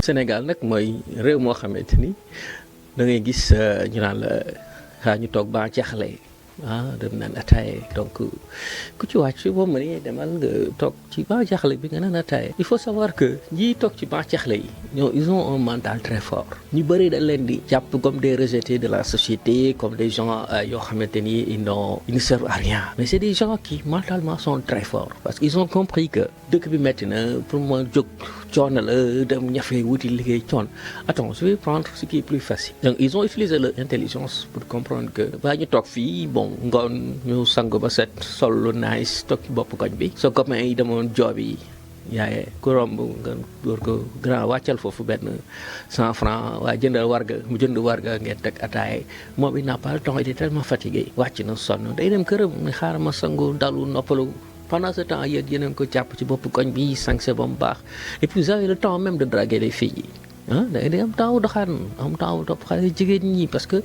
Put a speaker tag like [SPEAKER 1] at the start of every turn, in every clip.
[SPEAKER 1] Sénégal nag mooy réew moo xamante ni da ngay gis ñu naan la xaa ñu toog ba jaxle dem naan ataaye donc ku ci wàcc boo mënee demal nga toog ci ban jaxle bi nga naan ataaye. Il faut savoir que ñiy toog ci ban jaxle yi ñoo ils ont un mental très fort. ñu bëri dañ leen di jàpp comme des rejetés de la société comme des gens yoo xamante ni ils ne servent à rien. Mais c'est des gens qui mentalement sont très forts parce qu'ils ont compris que dëkk bi metti na pour ma jóg coono la dem ñafe wuti liggéey coon. Attends, je vais prendre ce qui est plus facile. Donc ils ont utilisé leur intelligence pour comprendre que baa ñu toog fii bon ngoon ñu sang ba set sol lu nice toog ci bopp koñ bi sa copain yi demoon joob yi yaaye ku romb nga door ko grand wàccal foofu benn 100 francs waa jëndal warga mu jënd warga ngeen teg ataaye moom il n'a pas le temps, il est tellement fatigué wàcc na sonn day dem këram ne xaaral ma sangu dalu noppalu. Pendant ce temps yéen ko jàpp ci bopp koñ bi sañse ba mu baax et puis vous avez le temps même de draguer les filles da ngay am temps doxaan am temps topp xale jigéen ñi parce que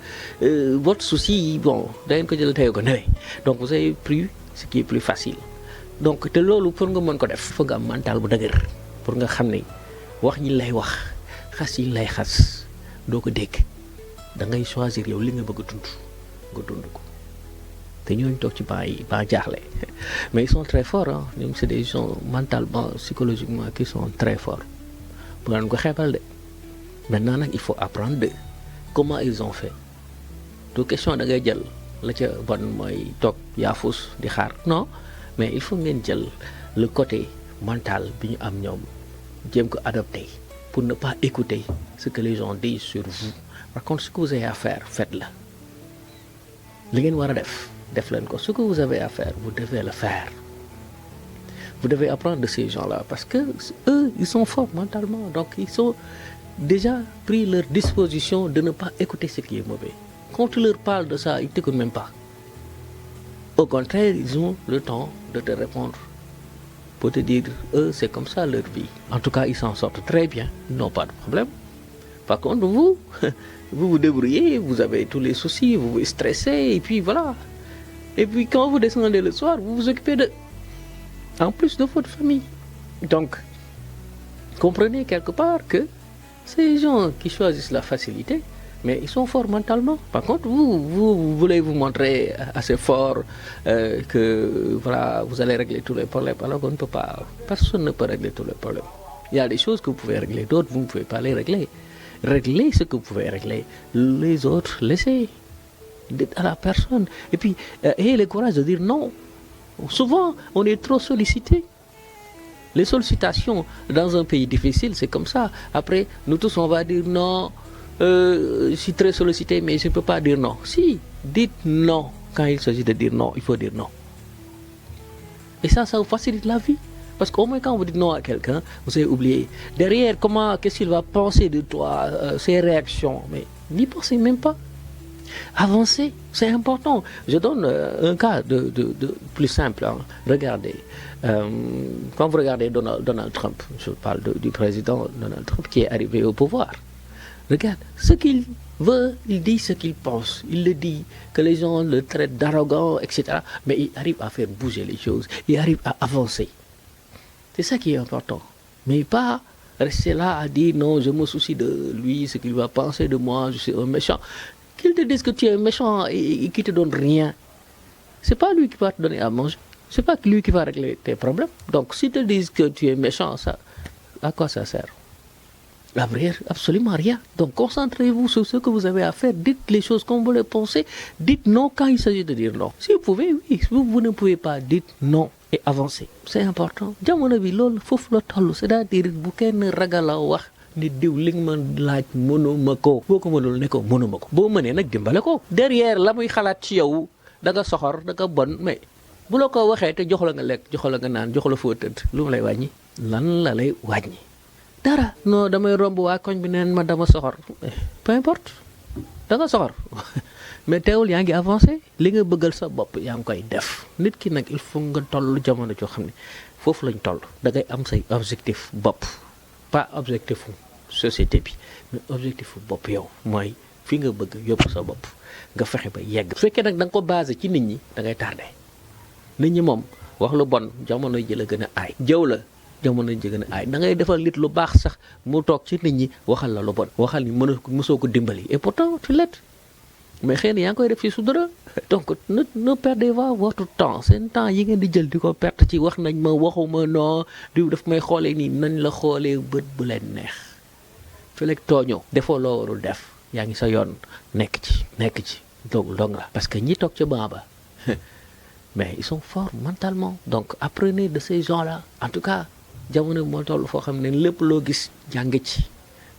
[SPEAKER 1] votre souci bon da ngeen ko jël tey ko newee donc vous avez pris ce qui est plus facile. Donc te loolu pour nga mën ko def foog nga am mental bu dëgër pour nga xam ne wax ñi lay wax xas yi lay xas doo ko dégg da ngay choisir yow li nga bëgg a dund nga dund ko. te ñooñu toog ci banc yi ba jaaxle mais ils sont très forts ñoom c'est des gens mentalement psychologiquement qui sont très forts bu ngeen ko xeebal de maintenant nag il faut apprendre de comment ils ont fait du question da ngay jël la ca bon mooy toog yaafus di xaar non mais il faut ngeen jël le côté mental bi ñu am ñoom jéem ko adopter pour ne pas écouter ce que les gens disent sur vous. Par contre ce que vous avez à faire faites-le li ngeen war a def leen ko. Ce que vous avez à faire vous devez le faire. Vous devez apprendre de ces gens-là parce que eux ils sont forts mentalement donc ils ont déjà pris leur disposition de ne pas écouter ce qui est mauvais. Quand tu leur parles de ça ils t'écoutent même pas. Au contraire ils ont le temps de te répondre pour te dire eux c'est comme ça leur vie. En tout cas ils s'en sortent très bien, ils n'ont pas de problème. Par contre vous vous débrouillez, vous avez tous les soucis, vous vous stressez et puis voilà. Et puis quand vous descendez le soir, vous vous occupez en plus de votre famille. Donc, comprenez quelque part que ces gens qui choisissent la facilité, mais ils sont forts mentalement. Par contre, vous voulez vous montrer assez fort que voilà, vous allez régler tous les problèmes. Alors qu'on ne peut pas, personne ne peut régler tous les problèmes. Il y a des choses que vous pouvez régler, d'autres vous ne pouvez pas les régler. Réglez ce que vous pouvez régler. Les autres, laissez. Dites à la personne. Et puis, ayez le courage de dire non. Souvent, on est trop sollicité. Les sollicitations dans un pays difficile, c'est comme ça. Après, nous tous, on va dire non. Je suis très sollicité, mais je ne peux pas dire non. Si, dites non. Quand il s'agit de dire non, il faut dire non. Et ça vous facilite la vie. Parce qu'au moins quand vous dites non à quelqu'un, vous avez oublié. Derrière, qu'est-ce qu'il va penser de toi, ses réactions. Mais n'y pensez même pas. Avancer, c'est important. Je donne un cas de plus simple. Regardez, quand vous regardez Donald Trump, je parle du président Donald Trump qui est arrivé au pouvoir. Regarde, ce qu'il veut, il dit ce qu'il pense. Il le dit, que les gens le traitent d'arrogant, etc. Mais il arrive à faire bouger les choses. Il arrive à avancer. C'est ça qui est important. Mais pas rester là à dire non, je me soucie de lui, ce qu'il va penser de moi, je suis un méchant. Qu'il te dise que tu es un méchant et qu'il te donne rien. C'est pas lui qui va te donner à manger. C'est pas lui qui va régler tes problèmes. Donc, s'ils te disent que tu es méchant, ça, à quoi ça sert? À vrai, absolument rien. Donc, concentrez-vous sur ce que vous avez à faire. Dites les choses comme vous les pensez. Dites non quand il s'agit de dire non. Si vous pouvez, oui. Si vous ne pouvez pas, dites non et avancez. C'est important. Jamono bi loolu foofu la toll. C'est-à-dire bu kenn ragala wax ni diw li nga ma laaj mënuma ko. Boo ko mënul ne ko mënuma ko. Boo mënee nag dimbale ko. Derrière la muy xalaat ci yow da nga soxor da nga bon mais bu la ko waxee te jox la nga lekk jox la nga naan jox la foo tëdd lu mu lay wàññi lan la lay wàññi. Dara non damay romb waa koñ bi neen ma dama soxor peu importe da nga soxor mais teewul yaa ngi avancé li nga bëggal sa bopp yaa ngi koy def nit ki nag il faut nga toll jamono joo xam ne foofu lañ toll da ngay am say objectif bopp pas objectif société bi mais objectif bopp yow mooy fi nga bëgg yóbbu sa bopp nga fexe ba yegg. su fekkee nag da nga ko basé ci nit ñi da ngay tardé nit ñi moom wax lu bon jamono ji la gën a aay jëw la jamono ji gën a aay da ngay defal nit lu baax sax mu toog ci nit ñi waxal la lu bon waxal ni mësoo ko dimbali et pourtant tu l'aides mais xëy na yaa ngi koy def ci sutura donc ne perdez pas votre temps seen temps yi ngeen di jël di ko perte ci wax nañ ma waxuma non diw daf may xoolee nii nañ la xoolee bët bu leen neex fekk tooñoo defoo loo warul def yaa ngi sa yoon nekk ci donc la parce que ñi toog ca banc ba mais ils sont forts mentalement donc apprenez de ces gens-là en tout cas jamono moo toll foo xam ne lépp loo gis jàng ci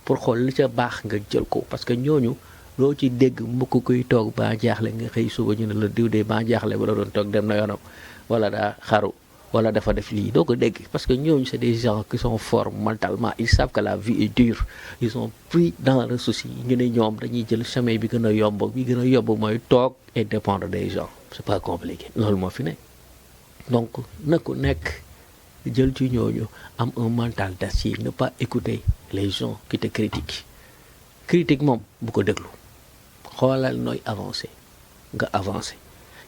[SPEAKER 1] pour xool li ca baax nga jël ko parce que ñooñu loo ci dégg mbokk kuy toog ba jaaxle nga xëy suba ñu ne la diw de ba jaaxle ba la doon toog dem na yoonam wala daa xaru wala dafa def lii doo ko dégg parce que ñooñu c'est des gens qui sont forts mentalement ils savent que la vie est dure ils sont pris dans le souci ñu ne ñoom dañuy jël chemin bi gën a yomb mooy toog et dépendre des gens c'est pas compliqué loolu moo fi nekk donc na ku nekk jël ci ñooñu am un mental d'acier ne pas écouter les gens qui te critique moom bu ko déglu xoolal nooy avancer nga avancer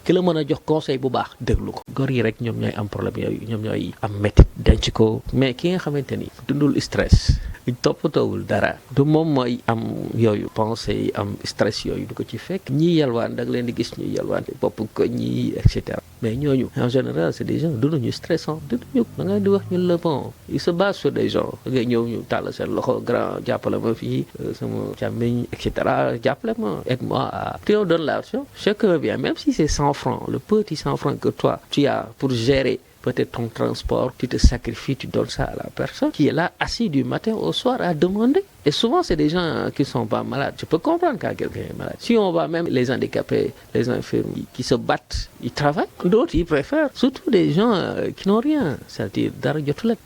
[SPEAKER 1] ki la mën a jox conseil bu baax déglu ko góor yi rek ñoom ñooy am problème yooyu ñoom ñooy am métit denc ko mais ki nga xamante ni dundul stress toppatoowul dara du moom mooy am yooyu pensée yi am stress yooyu du ko ci fekk ñii yalwaan da nga leen di gis ñuy yalwaan bopp ko ñii et cetera mais ñooñu en général c'est des gens dunduñu stressant dunduñu da nga di wax ñun la bon il se base sur des gens nga ñëw ñu tàll seen loxo grand jàppale ma fii sama càmmiñ et cetera jàppale ma aide-moi à tu donnes l'argent chacun vient même si c'est 100 francs le petit 100 francs que toi tu as pour gérer peut-être ton transport, tu te sacrifies, tu donnes ça à la personne qui est là, assis du matin au soir à demander. Et souvent, c'est des gens qui ne sont pas malades. Je peux comprendre quand quelqu'un est malade. Si on va même les handicapés, les infirmes qui se battent, ils travaillent. D'autres, ils préfèrent, surtout des gens qui n'ont rien, c'est-à-dire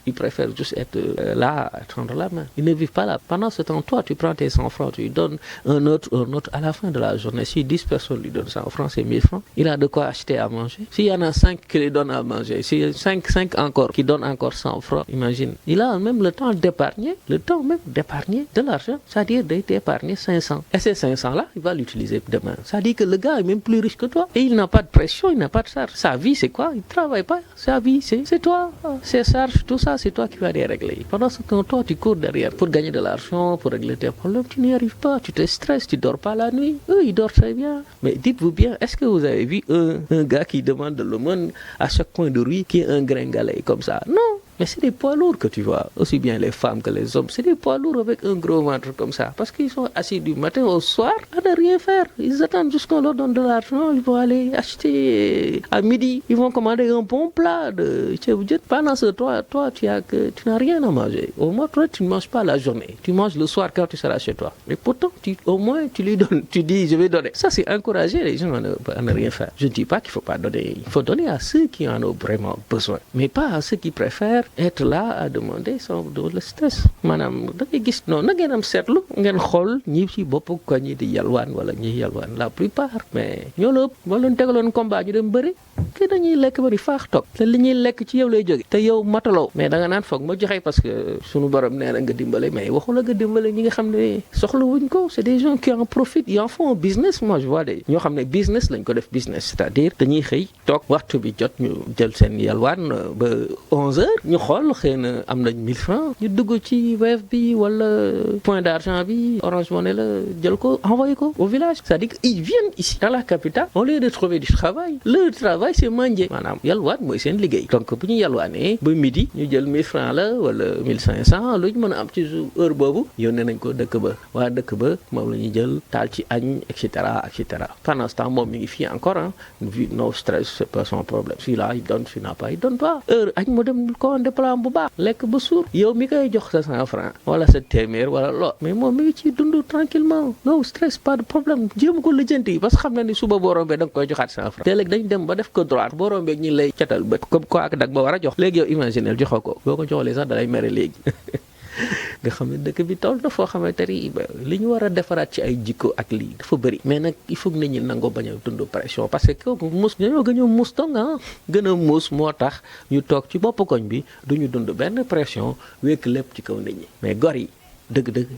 [SPEAKER 1] ils préfèrent juste être là, tendre la main. Ils ne vivent pas là. Pendant ce temps, toi, tu prends tes 100 francs, tu lui donnes un autre à la fin de la journée. Si 10 personnes lui donnent 100 francs, c'est 1000 francs. Il a de quoi acheter à manger. S'il y en a 5 qui lui donnent à manger, s'il y a 5 encore qui donnent encore 100 francs, imagine. Il a même le temps d'épargner, de l'argent, c'est-à-dire d'épargner 500. Et ces 500-là, il va l'utiliser demain. C'est-à-dire que le gars est même plus riche que toi. Et il n'a pas de pression, il n'a pas de charge. Sa vie, c'est quoi? Il ne travaille pas. Sa vie, c'est toi. Ses charges, tout ça, c'est toi qui vas les régler. Pendant ce temps, toi, tu cours derrière pour gagner de l'argent, pour régler tes problèmes. Tu n'y arrives pas. Tu te stresses, tu ne dors pas la nuit. Eux, ils dorment très bien. Mais dites-vous bien, est-ce que vous avez vu un gars qui demande de l'aumône à chaque coin de rue, qui est un gringalet comme ça? Non. Mais c'est des poids lourds que tu vois, aussi bien les femmes que les hommes. C'est des poids lourds avec un gros ventre comme ça. Parce qu'ils sont assis du matin au soir à ne rien faire. Ils attendent jusqu'on leur donne de l'argent. Ils vont aller acheter à midi. Ils vont commander un bon plat de tchèvoujet. Pendant ce temps, toi, tu n'as rien à manger. Au moins, toi, tu ne manges pas la journée. Tu manges le soir quand tu seras chez toi. Mais pourtant, au moins, tu lui donnes. Tu dis, je vais donner. Ça, c'est encourager les gens à ne rien faire. Je ne dis pas qu'il ne faut pas donner. Il faut donner à ceux qui en ont vraiment besoin. Mais pas à ceux qui préfèrent être là à demander sans le stress maanaam da ngay gis non na ngeen am seetlu ngeen xool ñi ci bopp ko ñi di yalwaan wala ñi yalwaan la plupart mais ñoo la ëpp moo leen tegaloon combat ñu dem bëri kii dañuy lekk ba di faax toog te li ñuy lekk ci yow lay jóge te yow mataloo mais da nga naan foog ma joxe parce que sunu borom nee na nga dimbale mais waxu la nga dimbale ñi nga xam ne soxla wuñ ko c'est des gens qui en profitent ils en font un business moi je vois des ñoo xam ne business lañ ko def business c'est-à-dire dañuy xëy toog waxtu bi jot ñu jël seen yalwaan ba 11h ñu xool xëy na am nañ 1000 francs ñu dugg ci Wave bi wala point d'argent bi Orange Money la jël ko envoyé ko au village c'est-à-dire qu'ils viennent ici dans la capitale au lieu de trouver du travail leur travail c'est manger maanaam yalwaan mooy seen liggéey donc bu ñu yalwaanee ba midi ñu jël 1000 francs la wala 1500 lu ñu mën a am ci heure boobu yónnee nañ ko dëkk ba waa dëkk ba moom la ñuy jël taal ci añ et cetera et cetera pendant ce temps moom mi ngi fii encore no stress c'est pas son problème celui-là il donne celui-là pas il donne pas heure añ mu dem commandé plan bu baax lekk ba suur yow mi koy jox sa 100 francs wala sa téeméer wala loo mais moom mi ngi ciy dund tranquillement no stress pas de problème jéem ko lijjanti parce que xam na ni suba boo rombee da nga koy joxaat 100 francs te léegi dañ dem ba def ko droit boo rombee ñi lay catal bët comme quoi ak dag ba war a jox léegi yow imaginel joxoo ko boo ko joxalee sax dalay mere léegi nga xam ne dëkk bi toll na foo xamante ni li ñu war a defaraat ci ay jikko ak lii dafa bëri mais nag il faut que nit ñi nangoo bañ a dund pression parce que kooku mus dañoo gën a mus dong gën a mus moo tax ñu toog ci bopp koñ bi du ñu dund benn pression wekk lépp ci kaw nit ñi mais gor yi dëgg-dëgg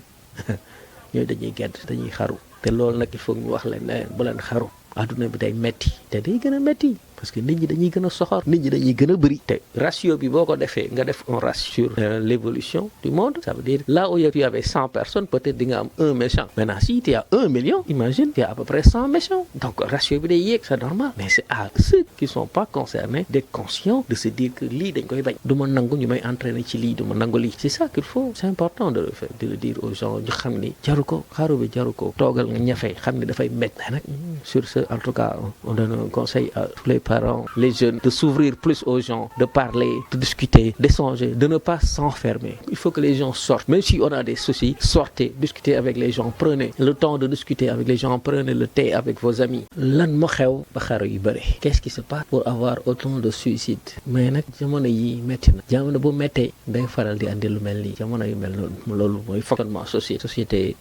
[SPEAKER 1] ñooy dañuy gedd dañuy xaru te loolu nag il faut ñu wax leen ne bu leen xaru adduna bi day metti te day gën a metti parce que nit ñi dañuy gën a soxor nit ñi dañuy gën a bëri te ratio bi boo ko defee nga def un ratio sur l'évolution du monde ça veut dire là où tu avais 100 personnes peut-être di nga am un méchant maintenant si tu as 1 million imagine tu as à peu près 100 méchants donc ratio bi day yéeg c'est normal mais c'est à ceux qui sont pas concernés d'être conscients de se dire que lii dañ koy bañ du ma nangu ñu may entraîner ci lii du ma nangu lii c'est ça qu'il faut c'est important de le faire de le dire aux gens ñu xam ni jaru ko xaaru bi jaru ko toogal nga ñafe xam ni dafay métti nag sur ce en tout cas on donne un conseil à tous les parents les jeunes de s'ouvrir plus aux gens de parler de discuter d'échanger de ne pas s'enfermer il faut que les gens sortent même si on a des soucis sortez discutez avec les gens prenez le temps de discuter avec les gens prenez le thé avec vos amis lan moo xew ba xaru yu bëri qu'est-ce qui se passe pour avoir autant de suicides mais nag jamono yi métti na jamono bu méttee day faral di andi lu mel nii jamono yu mel noonu loolu mooy fonctionnement société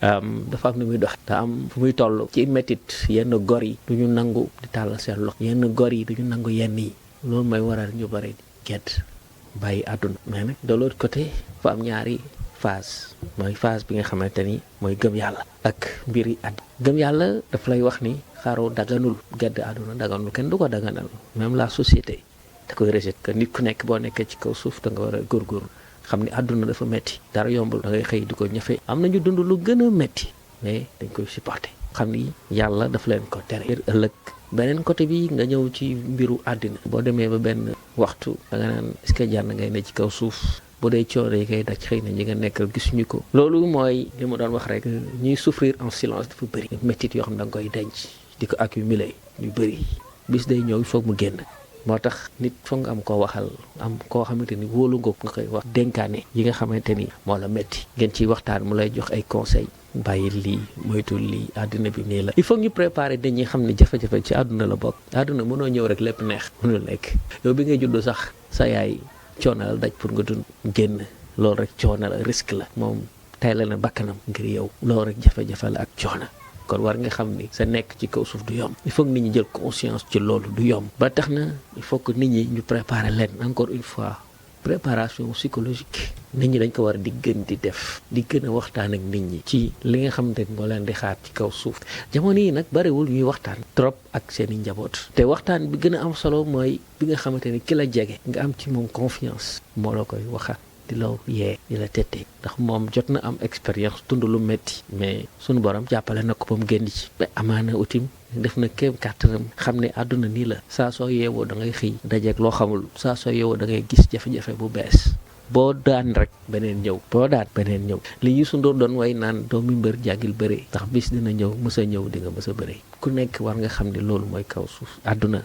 [SPEAKER 1] dafa am nu muy dox te am fu muy toll ci métit yenn gor yi du ñu nangu di tàll seen loxo yenn gor yi du ñu nangu yenn yi loolu mooy waral ñu bëri gedd bàyyi àdduna mais nag de l'autre côté fa am ñaari phase mooy phase bi nga xamante ni mooy gëm yàlla ak mbiri àdduna gëm yàlla daf lay wax ni xaru daganul gedd àdduna daganul kenn du ko daganal même la société da koy rejeté que nit ku nekk boo nekkee ci kaw suuf da nga war a góorgóorlu xam ni àdduna dafa metti dara yombul da ngay xëy di ko ñafe am nañu dund lu gën a metti mais dañ koy supporter xam ni yàlla dafa leen ko tere ngir ëllëg beneen côté bi nga ñëw ci mbiru àddina boo demee ba benn waxtu da nga naan est-ce que jar na ngay ne ci kaw suuf bu dee coono yi kay daj xëy na ñi nga nekkal gisuñu ko loolu mooy li ma doon wax rek ñuy souffrir en silence dafa bëri méttit yoo xam ne da nga koy denc di ko accumuler ñu bëri bis day ñëw il faut mu génn moo tax nit foog nga am koo waxal am koo xamante ni wóolu nga nga koy wax dénkaane yi nga xamante ni moo la métti ngeen ciy waxtaan mu lay jox ay conseils bàyyi lii moytul lii àdduna bi nii la il faut ñu préparer nit ñi xam ne jafe-jafe ci àdduna la bokk àdduna mënoo ñëw rek lépp neex mënul nekk yow bi ngay judd sax sa yaay coono la daj pour nga dund génn loolu rek coono la risque la moom tey la na bakkanam ngir yow loolu rek jafe-jafe la ak coono kon war nga xam ni sa nekk ci kaw suuf du yomb il faut que nit ñi jël conscience ci loolu du yomb ba tax na il faut que nit ñi ñu préparer leen encore une fois préparation psychologique nit ñi dañ ko war di gën di def di gën a waxtaan ak nit ñi ci li nga xamante ni moo leen di xaar ci kaw suuf jamono yi nag bariwul ñuy waxtaan trop ak seeni njaboot te waxtaan bi gën a am solo mooy bi nga xamante ni ki la jege nga am ci moom confiance moo la koy waxaat di la yee di la tette ndax moom jot na am expérience dund lu metti mais sunu borom jàppale na ko ba mu génn ci ba amaana utim def na kéem kàttanam xam ne àdduna nii la saa soo yeewoo da ngay xëy dajeeg loo xamul saa soo yeewoo da ngay gis jafe-jafe bu bees boo daan rek beneen ñëw boo daan beneen ñëw li Youssou Ndour doon way naan doomi mbër jàngil bëre ndax bis dina ñëw mës a ñëw di nga mës a bëre ku nekk war nga xam ne loolu mooy kaw suuf àdduna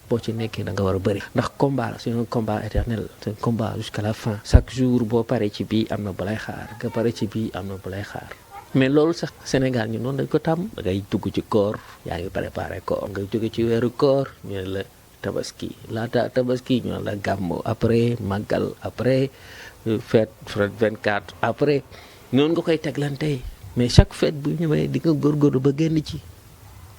[SPEAKER 1] boo ci nekkee da nga war a bëri ndax combat la c'est un combat éternel c'est un combat jusqu'à la fin chaque jour boo paree ci bii am na balay xaar nga pare ci bii am na balay xaar mais loolu sax Sénégal ñu noonu dañ ko tàmm da ngay dugg ci koor yaa ngi préparé koor nga jóge ci weeru koor ñu ne la tabaski laata tabaski ñu ne la gàmmu après màggal après fête 24 après noonu nga koy teglante mais chaque fête bu ñëwee di nga góorgóorlu ba génn ci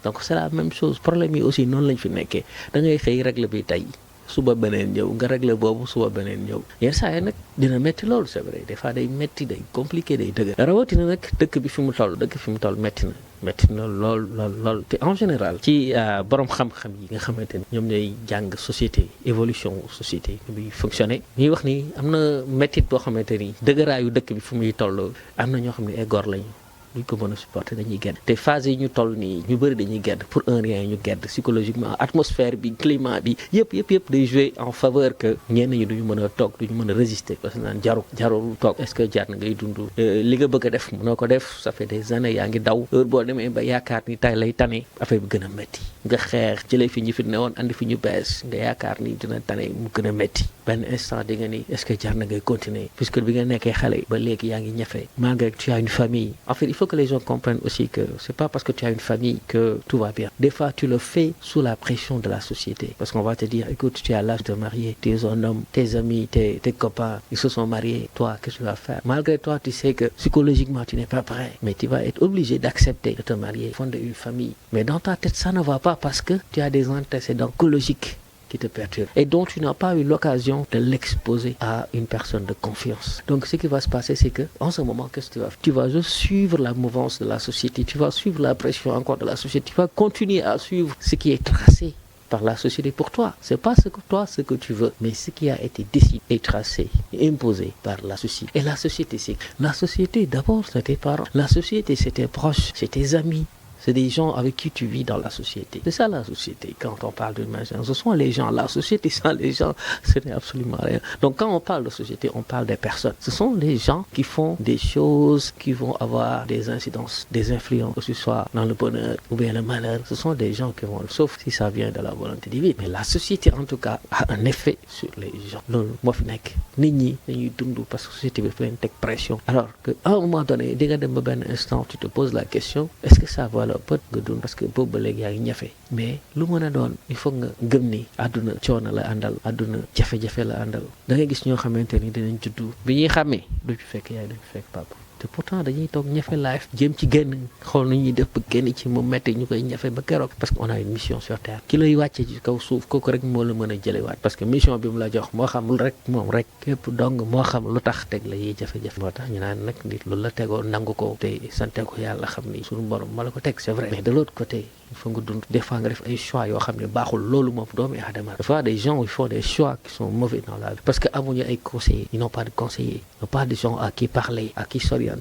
[SPEAKER 1] donc c'est la même chose problème yi aussi noonu lañ fi nekkee da ngay xëy régler bi tey suba beneen ñëw nga régler boobu suba beneen ñëw yenn saa yi nag dina métti loolu c'est vrai des fois day métti day compliqué day dëgër rawatina nag dëkk bi fi mu toll métti na lool te en général ci borom xam-xam yi nga xamante ni ñoom ñooy jàng société évolution société ni muy fonctionner ñuy wax ni am na méttit boo xamante ni dëgëraayu dëkk bi fu muy toll am na ñoo xam ne ay góor lañu duñ ko mën a supporter dañuy gedd te phase yi ñu toll nii ñu bëri dañuy gedd pour un rien ñu gedd psychologiquement atmosphère bi climat bi yëpp day jouer en faveur que ñenn ñi duñu mën a toog duñu mën a résister parce que naan jarul toog est-ce que jar na ngay dund li nga bëgg a def mënoo ko def ça fait des années yaa ngi daw heure boo demee ba yaakaar ni tay lay tane affaire bi gën a métti nga xeex jëlee fi ñu fi newoon andi fi ñu bees nga yaakaar ni dina tane mu gën a métti benn instant di nga ni est-ce que jar na ngay continuer puisque bi nga nekkee xale ba léegi yaa ngi ñafe malgré que tu as une famille en fait il faut que les gens comprennent aussi que c'est pas parce que tu as une famille que tout va bien. Des fois, tu le fais sous la pression de la société. Parce qu'on va te dire, écoute, tu as l'âge de te marier, tu es un homme, tes amis, tes copains, ils se sont mariés, toi, qu'est-ce que tu vas faire? Malgré toi, tu sais que psychologiquement, tu n'es pas prêt. Mais tu vas être obligé d'accepter de te marier, fonder une famille. Mais dans ta tête, ça ne va pas parce que tu as des antécédents psychologiques qui te perturbe et dont tu n'as pas eu l'occasion de l'exposer à une personne de confiance. Donc ce qui va se passer, c'est que en ce moment, qu'est-ce que tu vas juste suivre la mouvance de la société, tu vas suivre la pression encore de la société, tu vas continuer à suivre ce qui est tracé par la société pour toi. C'est pas ce que tu veux, mais ce qui a été décidé et tracé, et imposé par la société. Et la société, d'abord, c'est tes parents. La société, c'est tes proches, c'est tes amis. C'est des gens avec qui tu vis dans la société. C'est ça la société. Quand on parle d'une maison, ce sont les gens. La société sans les gens, ce n'est absolument rien. Donc quand on parle de société, on parle des personnes. Ce sont les gens qui font des choses qui vont avoir des incidences, des influences, que ce soit dans le bonheur ou bien le malheur. Ce sont des gens qui vont, sauf si ça vient de la volonté divine. Mais la société, en tout cas, a un effet sur les gens. Loolu moo fi nekk. Nit ñi dañuy dund parce que société bi dafa leen teg pression. Alors que à un moment donné, di nga dem ba benn instant, tu te poses la question, est-ce que ça va peut nga dund parce que boobu ba léegi yaa ngi ñafe mais lu mën a doon il faut nga gëm ni àdduna coono la àndal àdduna jafe-jafe la àndal da ngay gis ñoo xamante ni dinañ juddu bi ñuy xàmmee du ci fekk yaay du ci fekk papa te pourtant dañuy toog ñafe life jéem ci génn xool nu ñuy def ba génn ci mu metti ñu koy ñafe ba keroog parce que on a une mission sur terre ki lay wàcce ci kaw suuf kooku rek moo la mën a jëlewaat parce que mission bi mu la jox moo xam rek moom rek képp dong moo xam lu tax teg la yiy jafe-jafe moo tax ñu naan nag nit loolu la tegoo nangu ko te sante ko yàlla xam ni suñu borom ma la ko teg c'est vrai mais de l'autre côté il faut nga dund des fois nga def ay choix yoo xam ne baaxul loolu moom doomu aadama des fois des gens ils font des choix qui sont mauvais dans la vie parce que amuñu ay conseillers ils n'ont pas de conseillers ils n'ont pas de gens à qui parler à qui s'orienter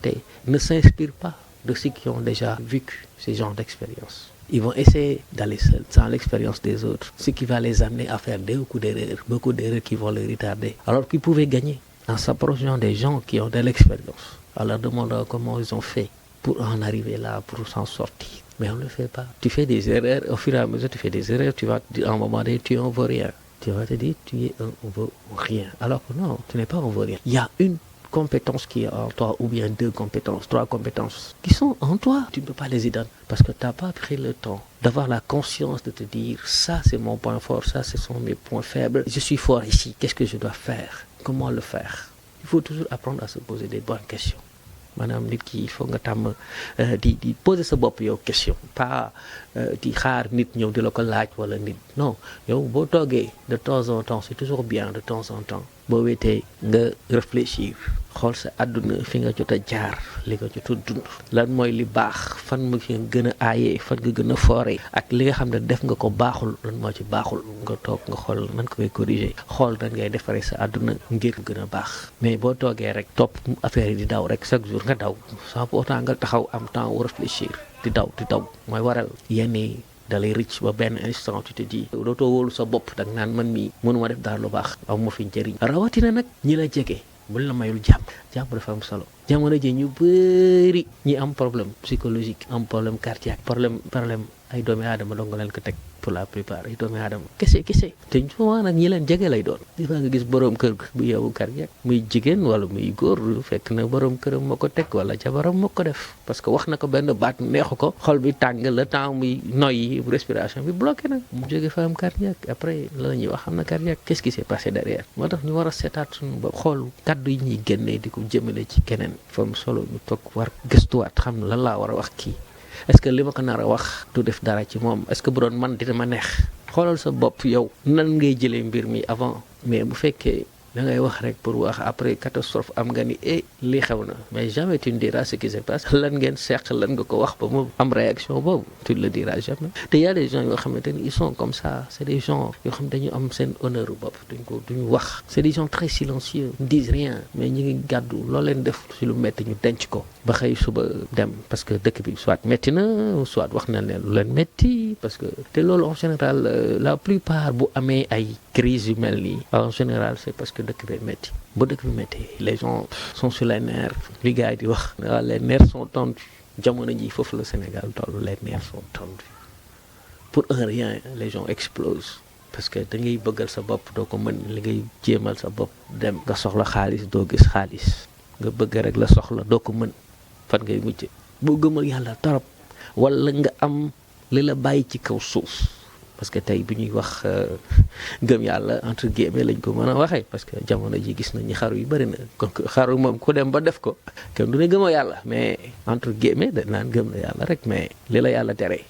[SPEAKER 1] ne s'inspirent pas de ceux qui ont déjà vécu ces genres d'expérience. Ils vont essayer d'aller seuls, sans l'expérience des autres, ce qui va les amener à faire beaucoup d'erreurs qui vont les retarder. Alors qu'ils pouvaient gagner en s'approchant des gens qui ont de l'expérience, en leur demandant comment ils ont fait pour en arriver là, pour s'en sortir. Mais on ne le fait pas. Tu fais des erreurs, au fur et à mesure tu fais des erreurs, tu vas à un moment donné, tu en veux rien. Tu vas te dire, tu es un vaut rien. Alors que non, tu n'es pas un vaut rien. Il y a une compétence qui est en toi, ou bien 2 compétences, 3 compétences qui sont en toi. Tu ne peux pas les identifier parce que tu n'as pas pris le temps d'avoir la conscience de te dire ça c'est mon point fort, ça ce sont mes points faibles. Je suis fort ici, qu'est-ce que je dois faire? Comment le faire? Il faut toujours apprendre à se poser des bonnes questions. Maanaam nit ki il faut nga tàmm di poser sa bopp yow question pas di xaar nit ñëw di la ko laaj wala nit non yow boo toogee de temps en temps c'est toujours bien de temps en temps boo wetee nga réfléchir xool sa àdduna fi nga jot a jaar li nga jot a dund lan mooy li baax fan mu ci gën a aayee fan nga gën a fooree ak li nga xam ne def nga ko baaxul lan moo ci baaxul nga toog nga xool nan ko koy corriger xool nan ngay defaree sa àdduna ngir gën a baax mais boo toogee rek topp affaire yi di daw rek chaque jour nga daw sans pourtant nga taxaw am temps wu réfléchir di daw mooy waral yenn da lay rëcc ba benn instant tu te dis dootoo wóolu sa bopp da nga naan man mii mënuma def daal lu baax aw ma fi njëriñ rawatina nag ñi la jege bul la mayul jàmm dafa am solo jamono ji ñu bëri ñi am problème psychologique am problème cardiaque problème ay doomi aadama dong leen ko teg pour la plupart ay doomi aadama kese te souvent nag ñi leen jege lay doon di fa nga gis borom kër bu yeewu cardiaque muy jigéen wala muy góor fekk na borom këram moo ko teg wala jabaram moo ko def parce que wax na ko benn baat neexu ko xol bi tàng le temps muy noyyi respiration bi bloqué na mu jóge fa am cardiaque après la ñuy wax am na cardiaque qu'est-ce qui s'est passé derrière moo tax ñu war a seetaat suñu bopp xool kaddu yi ñuy génnee di ko jëmale ci keneen fam solo ñu toog war gëstuwaat xam ne lan laa war a wax kii est-ce que li ma ko nar a wax du def dara ci moom est-ce que bu doon man dina ma neex xoolal sa bopp yow nan ngay jëlee mbir mi avant mais bu fekkee da ngay wax rek pour wax après catastrophe am nga ni lii xew na mais jamais tu ne diras ce qui se passe lan ngeen seq lan nga ko wax ba mu am réaction boobu tu ne le diras jamais te y a des gens yoo xamante ni ils sont comme ça c'est des gens yoo xam dañu am seen honneur bopp duñu wax c'est des gens très silencieux ils disent rien mais ñu ngi gàddu loo leen def ci lu metti ñu denc ko ba xëy suba dem parce que dëkk bi soit metti na soit wax na leen lu leen metti parce que te loolu en général la plupart bu amee ay crise yu mel nii en général c'est parce que dëkk bi metti bu dëkk bi metti les gens sont sur les nerfs li gars yi di wax les nerfs sont tendus jamono ji foofu le Sénégal toll les nerfs sont tendus pour un rien les gens explosent parce que da ngay bëggal sa bopp doo ko mën li ngay jéemal sa bopp dem nga soxla xaalis doo gis xaalis nga bëgg rek la soxla doo ko mën fan ngay mujj boo gëmal yàlla torop wala nga am li la bàyyi ci kaw suuf parce que tey bu ñuy wax gëm yàlla entre guillemets lañ ko mën a waxee parce que jamono ji gis nañu xaru yu bëri na kon xaru moom ku dem ba def ko kenn du ne gëmoo yàlla mais entre guillemets dañ naan gëm na yàlla rek mais li la yàlla tere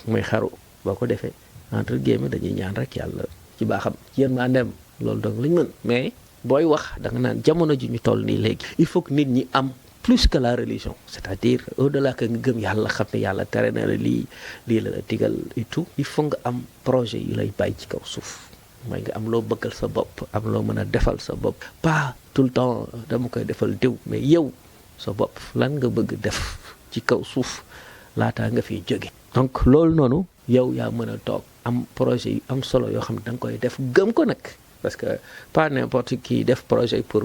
[SPEAKER 1] muy xaru boo ko defee entre guillemets dañuy ñaan rek yàlla ci baaxam ci yéen maa dem loolu donc lañ mën mais booy wax da nga naan jamono ji ñu toll nii léegi il faut que nit ñi am plus que la religion c'est-à-dire au-delà que nga gëm yàlla xam ne yàlla tere na la lii la la digal et tout il faut nga am projet yu lay bàyyi ci kaw suuf mooy nga am loo bëggal sa bopp am loo mën a defal sa bopp pas tout le temps dama koy defal diw mais yow sa bopp lan nga bëgg def ci kaw suuf laataa nga fiy jóge donc loolu noonu yow yaa mën a toog am projet yu am solo yoo xam ne da nga koy def gëm ko nag parce que pas n'importe qui def projet pour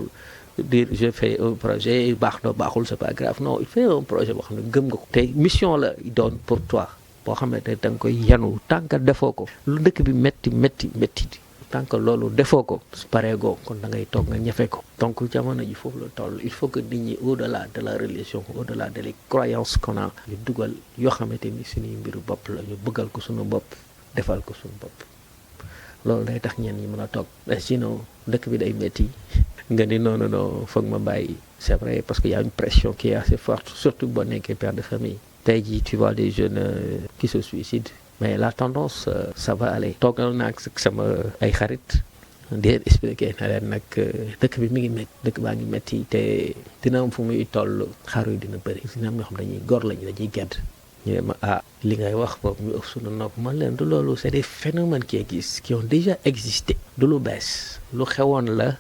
[SPEAKER 1] dire je fais un projet baax na baaxul c'est pas grave non il fait un projet boo xam ne gëm nga ko te mission la doon pour toi boo xam ne da nga koy yanu tant que defoo ko lu dëkk bi métti tant que loolu defoo ko pareegoo kon da ngay toog nga ñefe ko donc jamono ji foofu la toll il faut que nit ñi au-delà de la religion au-delà de les croyances qu'on a ñu dugal yoo xamante ni suñuy mbiru bopp la ñu bëggal ko suñu bopp defal ko suñu bopp loolu day tax ñenn ñi mën a toog sinon dëkk bi day métti nga ni non foog ma bàyyi c'est vrai parce que y a une pression qui est assez forte surtout boo nekkee père de famille tey jii tu vois des jeunes qui se suicident mais la tendance ça va aller toogal naa ak sama ay xarit di expliquer na leen nag dëkk bi mi ngi métti dëkk baa ngi métti te dina am fu muy toll xaru yi dina bëri dina am ñoo xam dañuy gor lañu dañuy gedd ñu ne ma li ngay wax boobu ñu ëpp suñu nopp man leen du loolu c'est des phénomènes qui existent qui ont déjà existé du lu bees lu xewoon la